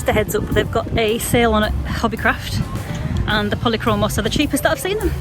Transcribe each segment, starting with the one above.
a heads up, they've got a sale on at Hobbycraft, and the polychromos are the cheapest that I've seen them.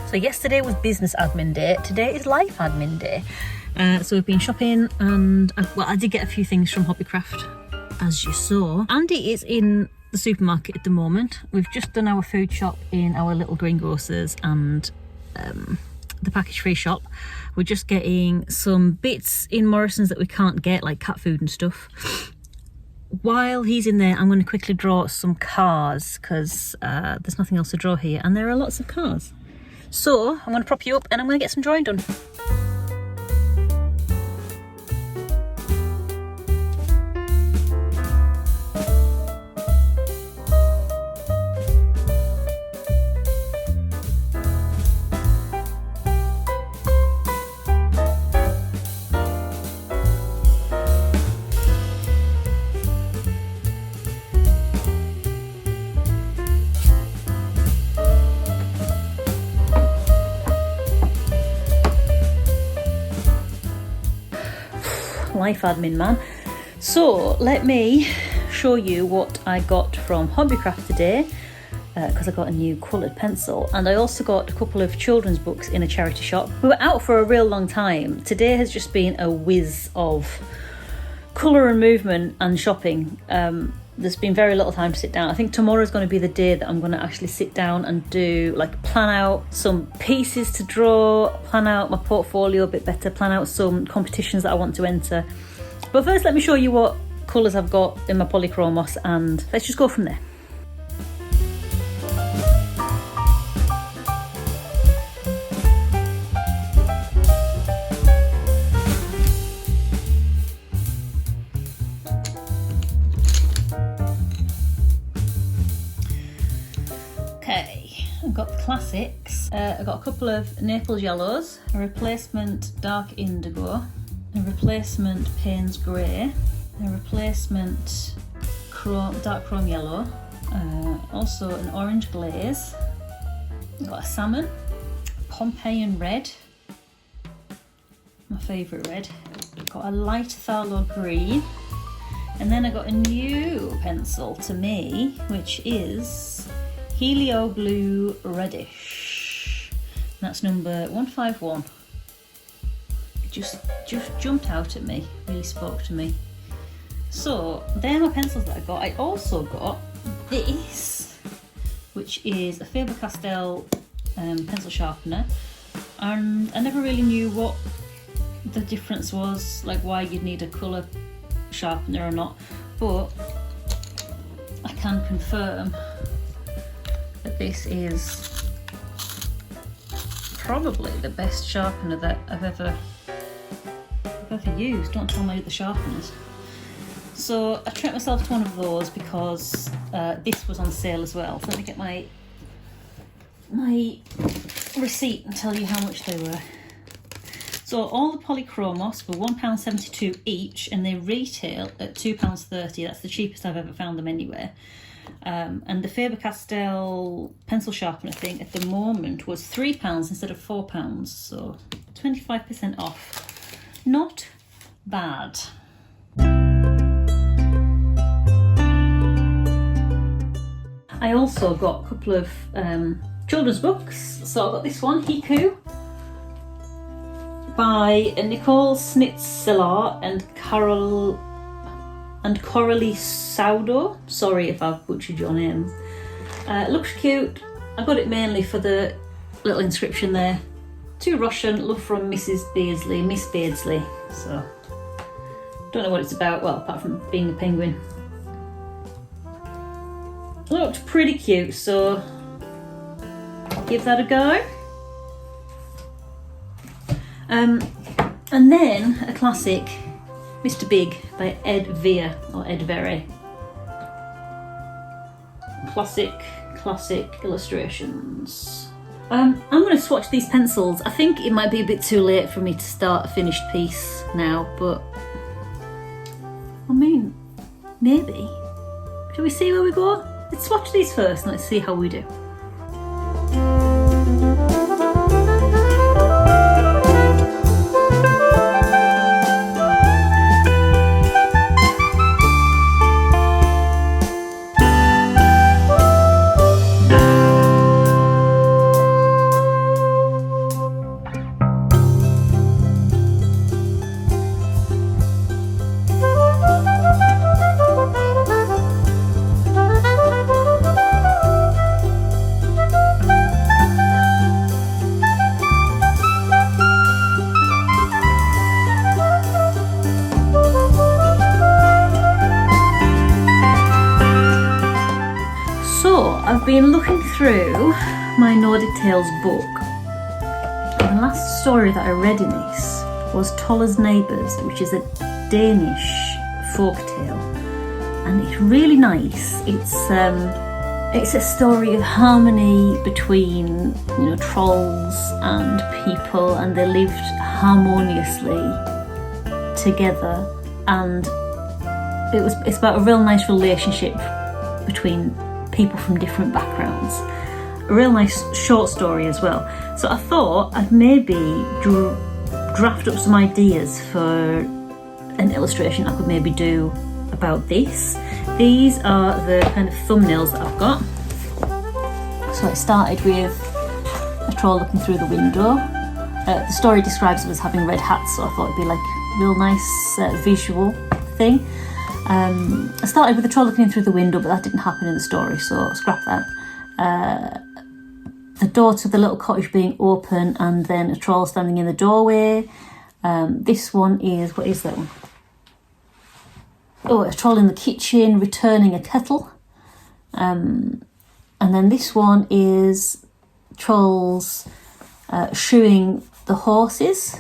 So yesterday was business admin day, today is life admin day. So we've been shopping, and I did get a few things from Hobbycraft, as you saw. Andy is in the supermarket at the moment. We've just done our food shop in our little greengrocers and the package free shop. We're just getting some bits in Morrison's that we can't get, like cat food and stuff. While he's in there, I'm going to quickly draw some cars, because there's nothing else to draw here, and there are lots of cars. So I'm going to prop you up and I'm going to get some drawing done. Life admin, man. So let me show you what I got from Hobbycraft today, because I got a new coloured pencil, and I also got a couple of children's books in a charity shop. We were out for a real long time. Today has just been a whiz of colour and movement and shopping. There's been very little time to sit down. I think tomorrow's going to be the day that I'm going to actually sit down and do, like, plan out some pieces to draw, plan out my portfolio a bit better, plan out some competitions that I want to enter. But first, let me show you what colours I've got in my polychromos, and let's just go from there. Okay, I've got the classics. I've got a couple of Naples yellows, a replacement dark indigo, a replacement Payne's grey, a replacement dark chrome yellow, also an orange glaze. I've got a salmon, Pompeian red, my favourite red. I've got a light Thalo green, and then I got a new pencil to me, which is Helio Blue Reddish. That's number 151. It just jumped out at me, really spoke to me. So they're my pencils that I got. I also got this, which is a Faber-Castell pencil sharpener, and I never really knew what the difference was, like why you'd need a colour sharpener or not, but I can confirm that this is probably the best sharpener that I've ever used. Don't tell me the sharpeners. So I treated myself to one of those because this was on sale as well. So let me get my receipt and tell you how much they were. So all the polychromos were £1.72 each, and they retail at £2.30. That's the cheapest I've ever found them anywhere. And the Faber-Castell pencil sharpener thing at the moment was £3 instead of £4, so 25% off. Not bad. I also got a couple of children's books. So I got this one, Hiku, by Nicole Schnitzler and and Coralie Saudo. Sorry if I've butchered your names. Looks cute. I got it mainly for the little inscription there. To Russian, love from Mrs. Beardsley, Miss Beardsley. So, don't know what it's about, well, apart from being a penguin. Looked pretty cute, so I'll give that a go. And then a classic, Mr. Big by Ed Vere, or Ed Vere. Classic illustrations. I'm going to swatch these pencils. I think it might be a bit too late for me to start a finished piece now, but I mean, maybe. Shall we see where we go? Let's swatch these first and let's see how we do. I've been looking through my Nordic Tales book, and the last story that I read in this was Toller's Neighbours, which is a Danish folk tale, and it's really nice. It's a story of harmony between, you know, trolls and people, and they lived harmoniously together, and it's about a real nice relationship between people from different backgrounds. A real nice short story as well. So I thought I'd maybe draft up some ideas for an illustration I could maybe do about this. These are the kind of thumbnails that I've got. So it started with a troll looking through the window. The story describes it as having red hats, so I thought it'd be like a real nice visual thing. I started with the troll looking in through the window, but that didn't happen in the story, so scrap that. The door to the little cottage being open, and then a troll standing in the doorway. This one is, what is that one? Oh, a troll in the kitchen returning a kettle. And then this one is trolls shoeing the horses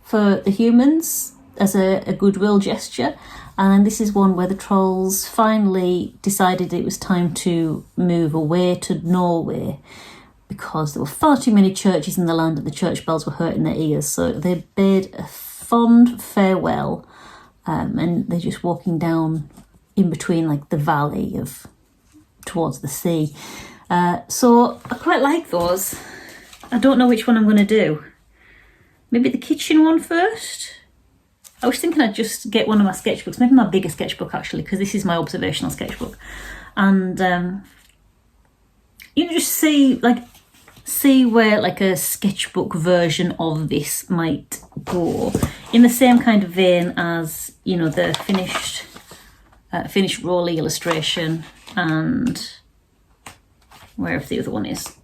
for the humans as a goodwill gesture. And then this is one where the trolls finally decided it was time to move away to Norway because there were far too many churches in the land and the church bells were hurting their ears. So they bade a fond farewell, and they're just walking down in between like the valley of towards the sea. So I quite like those. I don't know which one I'm going to do. Maybe the kitchen one first? I was thinking I'd just get one of my sketchbooks, maybe my bigger sketchbook actually, because this is my observational sketchbook. And you know, just see where like a sketchbook version of this might go, in the same kind of vein as, you know, the finished Rowley illustration, and wherever the other one is.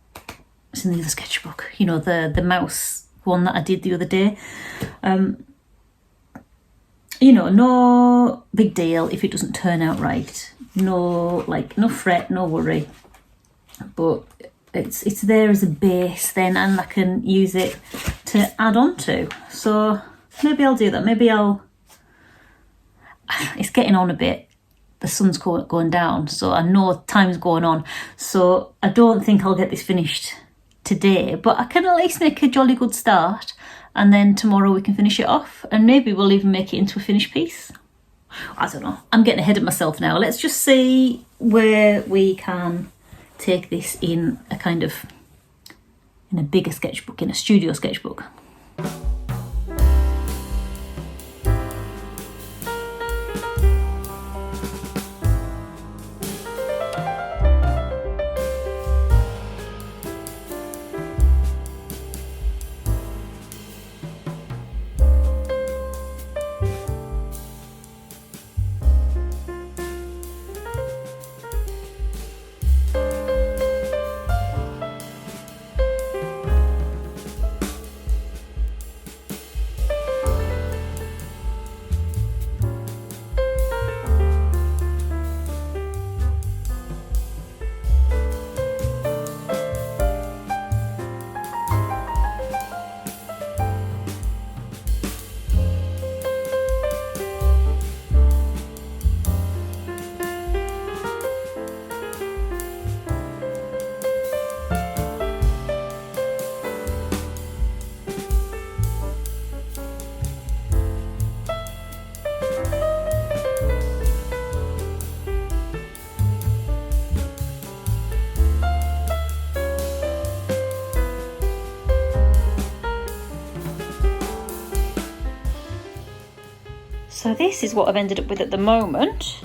It's in the other sketchbook, you know, the mouse one that I did the other day. You know, no big deal if it doesn't turn out right. No fret, no worry. But it's there as a base then, and I can use it to add on to. So maybe I'll do that. It's getting on a bit. The sun's going down, so I know time's going on. So I don't think I'll get this finished today, but I can at least make a jolly good start. And then tomorrow we can finish it off, and maybe we'll even make it into a finished piece. I don't know. I'm getting ahead of myself now. Let's just see where we can take this in a bigger sketchbook, in a studio sketchbook. So this is what I've ended up with at the moment.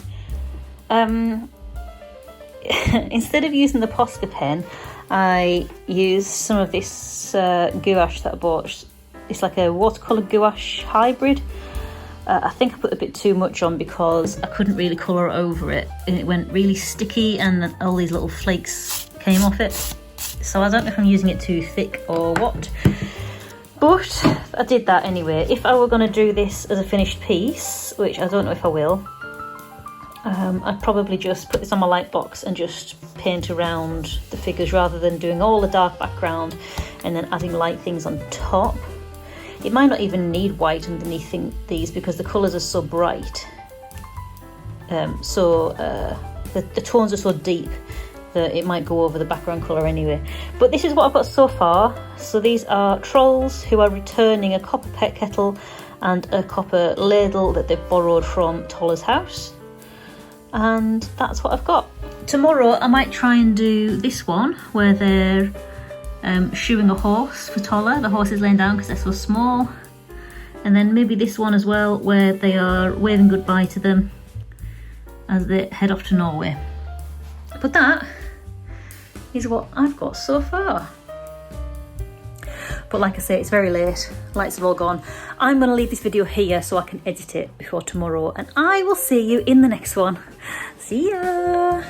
Instead of using the Posca pen, I used some of this gouache that I bought. It's like a watercolour gouache hybrid. I think I put a bit too much on because I couldn't really colour over it, and it went really sticky and then all these little flakes came off it. So I don't know if I'm using it too thick or what, but I did that anyway. If I were going to do this as a finished piece, which I don't know if I will, I'd probably just put this on my light box and just paint around the figures rather than doing all the dark background and then adding light things on top. It might not even need white underneath these because the colours are so bright. The tones are so deep that it might go over the background colour anyway. But this is what I've got so far. So these are trolls who are returning a copper pet kettle and a copper ladle that they've borrowed from Toller's house. And that's what I've got. Tomorrow I might try and do this one where they're shoeing a horse for Toller. The horse is laying down because they're so small. And then maybe this one as well where they are waving goodbye to them as they head off to Norway. But that is what I've got so far. But like I say, it's very late, lights have all gone. I'm going to leave this video here so I can edit it before tomorrow, and I will see you in the next one. See ya!